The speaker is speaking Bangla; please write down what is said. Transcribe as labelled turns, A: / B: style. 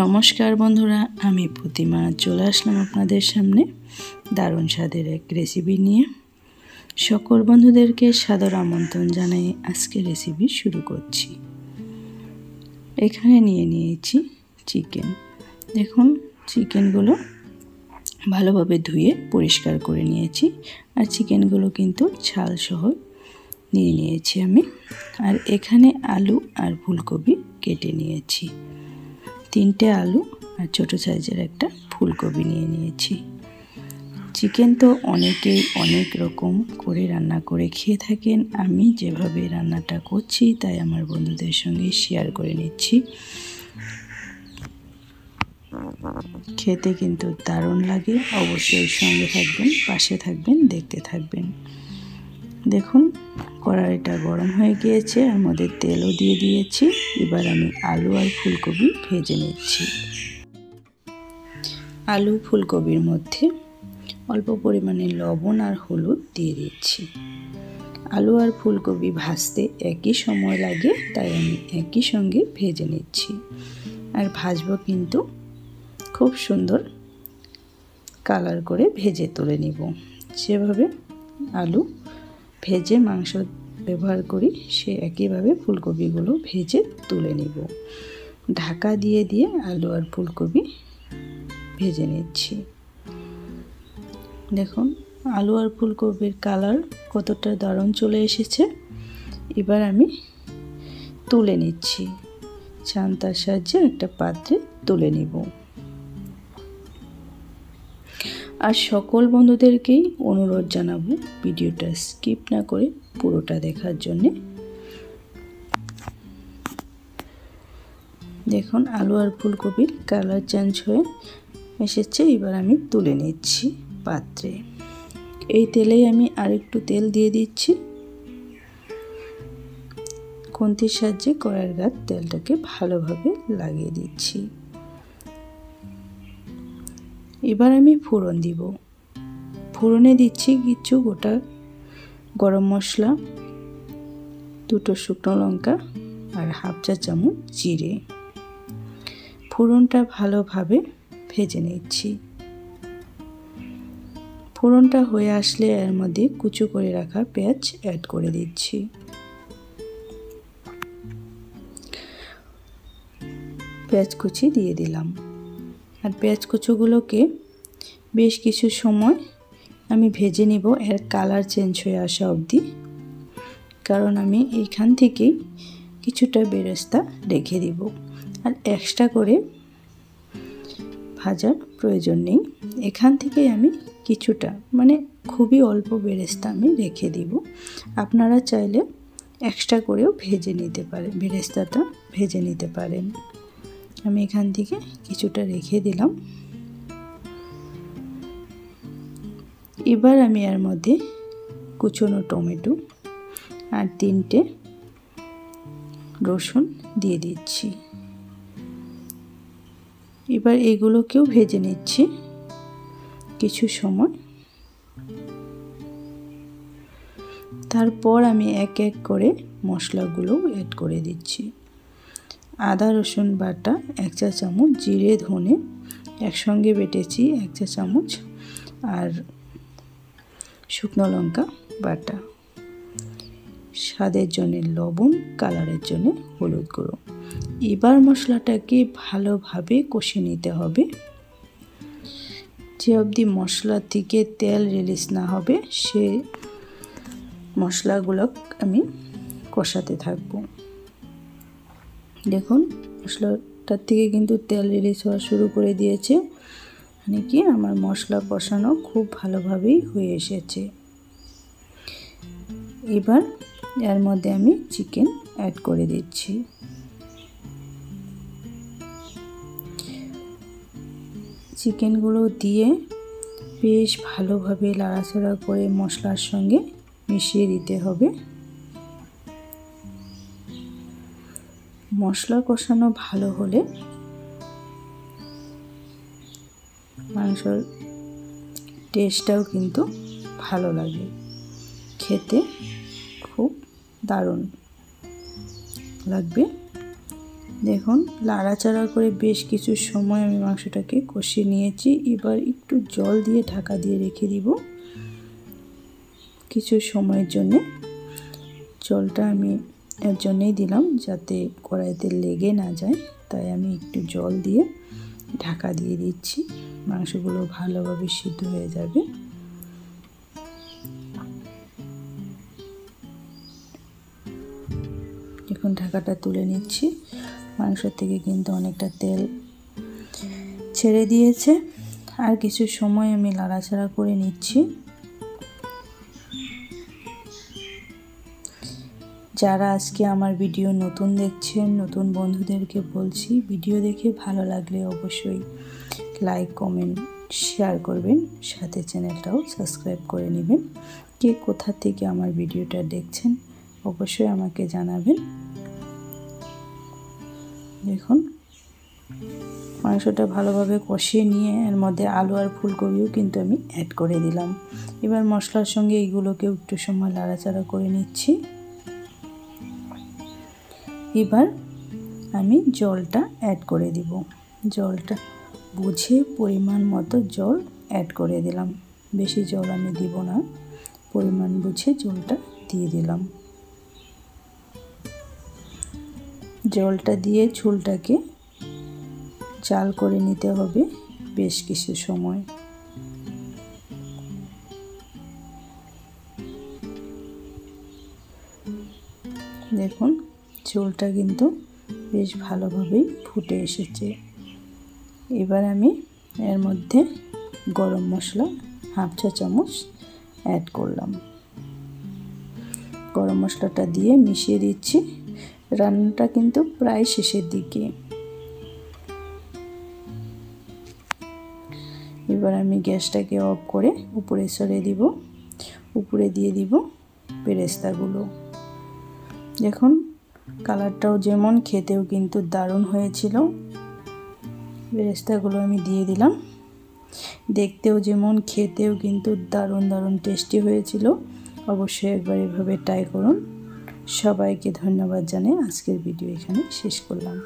A: নমস্কার বন্ধুরা, আমি প্রতিমা চলে আসলাম আপনাদের সামনে দারুণ স্বাদের এক রেসিপি নিয়ে। সকল বন্ধুদেরকে সাদর আমন্ত্রণ জানাই আজকে রেসিপি শুরু করছি। এখানে নিয়েছি চিকেন। দেখুন, চিকেনগুলো ভালোভাবে ধুয়ে পরিষ্কার করে নিয়েছি, আর চিকেনগুলো কিন্তু ছাল সহ নিয়েছি আমি। আর এখানে আলু আর ফুলকপি কেটে নিয়েছি। 3টে আলু আর ছোটো সাইজের একটা ফুলকপি নিয়েছি। চিকেন তো অনেকেই অনেক রকম করে রান্না করে খেয়ে থাকেন। আমি যেভাবে রান্নাটা করছি তাই আমার বন্ধুদের সঙ্গে শেয়ার করে নিচ্ছি। খেতে কিন্তু দারুণ লাগে। অবশ্যই সঙ্গে থাকবেন, পাশে থাকবেন, দেখতে থাকবেন। দেখুন, কড়াইটা গরম হয়ে গিয়েছে, আর মধ্যে তেলও দিয়ে দিয়েছি। এবার আমি আলু আর ফুলকপি ভেজে নিচ্ছি। আলু ফুলকপির মধ্যে অল্প পরিমাণে লবণ আর হলুদ দিয়ে দিচ্ছি। আলু আর ফুলকপি ভাজতে একই সময় লাগে, তাই আমি একই সঙ্গে ভেজে নিচ্ছি। আর ভাজবো কিন্তু খুব সুন্দর কালার করে ভেজে তুলে নিব। যেভাবে আলু ভেজে মাংস ব্যবহার করি, সে একইভাবে ফুলকপিগুলো ভেজে তুলে নিব। ঢাকা দিয়ে দিয়ে আলু আর ফুলকপি ভেজে নিচ্ছি। দেখুন, আলু আর ফুলকপির কালার কতটা দারুণ চলে এসেছে। এবার আমি তুলে নিচ্ছি। ছান্তার সাহায্যে একটা পাত্রে তুলে নিব। আর সকল বন্ধুদেরকেই অনুরোধ জানাবো ভিডিওটা স্কিপ না করে পুরোটা দেখার জন্যে। দেখুন, আলু আর ফুলকপির কালার চেঞ্জ হয়ে এসেছে। এবার আমি তুলে নিচ্ছি পাত্রে। এই তেলেই আমি আরেকটু তেল দিয়ে দিচ্ছি। খুন্তির সাহায্যে কড়াইয়ের গায়ে তেলটাকে ভালোভাবে লাগিয়ে দিচ্ছি। এবার আমি ফোড়ন দিব। ফোড়নে দিচ্ছি কিছু গোটা গরম মশলা, 2টো শুকনো লঙ্কা আর হাফ চা চামচ জিরে। ফোড়নটা ভালোভাবে ভেজে নিচ্ছি। ফোড়নটা হয়ে আসলে এর মধ্যে কুচো করে রাখা পেঁয়াজ অ্যাড করে দিচ্ছি। পেঁয়াজ কুচি দিয়ে দিলাম। আর পেঁয়াজ কুচোগুলোকে বেশ কিছু সময় আমি ভেজে নিব, এর কালার চেঞ্জ হয়ে আসা অবধি। কারণ আমি এইখান থেকেই কিছুটা বেরেস্তা রেখে দিব, আর এক্সট্রা করে ভাজার প্রয়োজন নেই। এখান থেকেই আমি কিছুটা, মানে খুবই অল্প বেরেস্তা আমি রেখে দিব। আপনারা চাইলে এক্সট্রা করেও ভেজে নিতে পারেন, বেরেস্তাটা ভেজে নিতে পারেন। আমি এখান থেকে কিছুটা রেখে দিলাম। এবার আমি এর মধ্যে কুচনো টমেটো আর 3টে রসুন দিয়ে দিচ্ছি। এবার এগুলোকেও ভেজে নিচ্ছি কিছু সময়। তারপর আমি এক এক করে মশলাগুলো অ্যাড করে দিচ্ছি। আদা রসুন বাটা 1 চা চামচ, জিরে ধনে একসঙ্গে বেটেছি 1 চা চামচ, আর শুকনো লঙ্কা বাটা, স্বাদের জন্য লবণ, কালারের জন্য হলুদ গুঁড়ো। এবার মশলাটাকে ভালোভাবে কষে নিতে হবে। যে অবধি মশলা থেকে তেল রিলিজ না হবে, সে মশলাগুলো আমি কষাতে থাকবো। দেখুন, মশলাটার থেকে কিন্তু তেল রিলিজ হওয়া শুরু করে দিয়েছে, মানে কি আমার মশলা কষানো খুব ভালোভাবেই হয়ে এসেছে। এবার এর মধ্যে আমি চিকেন অ্যাড করে দিচ্ছি। চিকেনগুলো দিয়ে বেশ ভালোভাবে নাড়াচাড়া করে মশলার সঙ্গে মিশিয়ে দিতে হবে। মশলা কষানো ভালো হলে মাংসর টেস্টটাও কিন্তু ভালো লাগে, খেতে খুব দারুণ লাগবে। দেখুন লাড়াচাড়া করে বেশ কিছু সময় আমি মাংসটাকে কষিয়ে নিয়েছি। এবার একটু জল দিয়ে ঢাকা দিয়ে রেখে দিব কিছু সময়ের জন্য। জলটা আমি এর জন্যই দিলাম যাতে কড়াইতে লেগে না যায়, তাই আমি একটু জল দিয়ে ঢাকা দিয়ে দিচ্ছি। মাংসগুলো ভালোভাবে সিদ্ধ হয়ে যাবে। এখন ঢাকাটা তুলে নিচ্ছি। মাংস থেকে কিন্তু অনেকটা তেল ছেড়ে দিয়েছে। আর কিছু সময় আমি নাড়াচাড়া করে নিচ্ছি। যারা আজকে আমার ভিডিও নতুন দেখছেন, নতুন বন্ধুদেরকে বলছি, ভিডিও দেখে ভালো লাগলে অবশ্যই লাইক, কমেন্ট, শেয়ার করবেন, সাথে চ্যানেলটাও সাবস্ক্রাইব করে নেবেন। কে কোথা থেকে আমার ভিডিওটা দেখছেন অবশ্যই আমাকে জানাবেন। দেখুন মাংসটা ভালোভাবে কষিয়ে নিয়ে এর মধ্যে আলু আর ফুলকপিও কিন্তু আমি অ্যাড করে দিলাম। এবার মশলার সঙ্গে এইগুলোকে একটু সময় নাড়াচাড়া করে নিচ্ছি। এবার আমি জলটা অ্যাড করে দিব। জলটা বুঝে পরিমাণ মতো জল অ্যাড করে দিলাম। বেশি জল আমি দিব না, পরিমাণ বুঝে জলটা দিয়ে দিলাম। জলটা দিয়ে ঝোলটাকে জাল করে নিতে হবে বেশ কিছু সময়। দেখুন ঝোলটা কিন্তু বেশ ভালোভাবেই ফুটে এসেছে। এবার আমি এর মধ্যে গরম মশলা হাফ চা চামচ অ্যাড করলাম। গরম মশলাটা দিয়ে মিশিয়ে দিচ্ছি। রান্নাটা কিন্তু প্রায় শেষের দিকে। এবার আমি গ্যাসটাকে অফ করে উপরে সরিয়ে দিব। উপরে দিয়ে দিব বেরেস্তাগুলো। দেখুন কালারটাও যেমন, খেতেও কিন্তু দারুণ হয়েছিল। বেরেস্তাগুলো আমি দিয়ে দিলাম। দেখতেও যেমন, খেতেও কিন্তু দারুণ দারুণ টেস্টি হয়েছিল। অবশ্যই একবার এভাবে ট্রাই করুন। সবাইকে ধন্যবাদ জানিয়ে আজকের ভিডিও এখানে শেষ করলাম।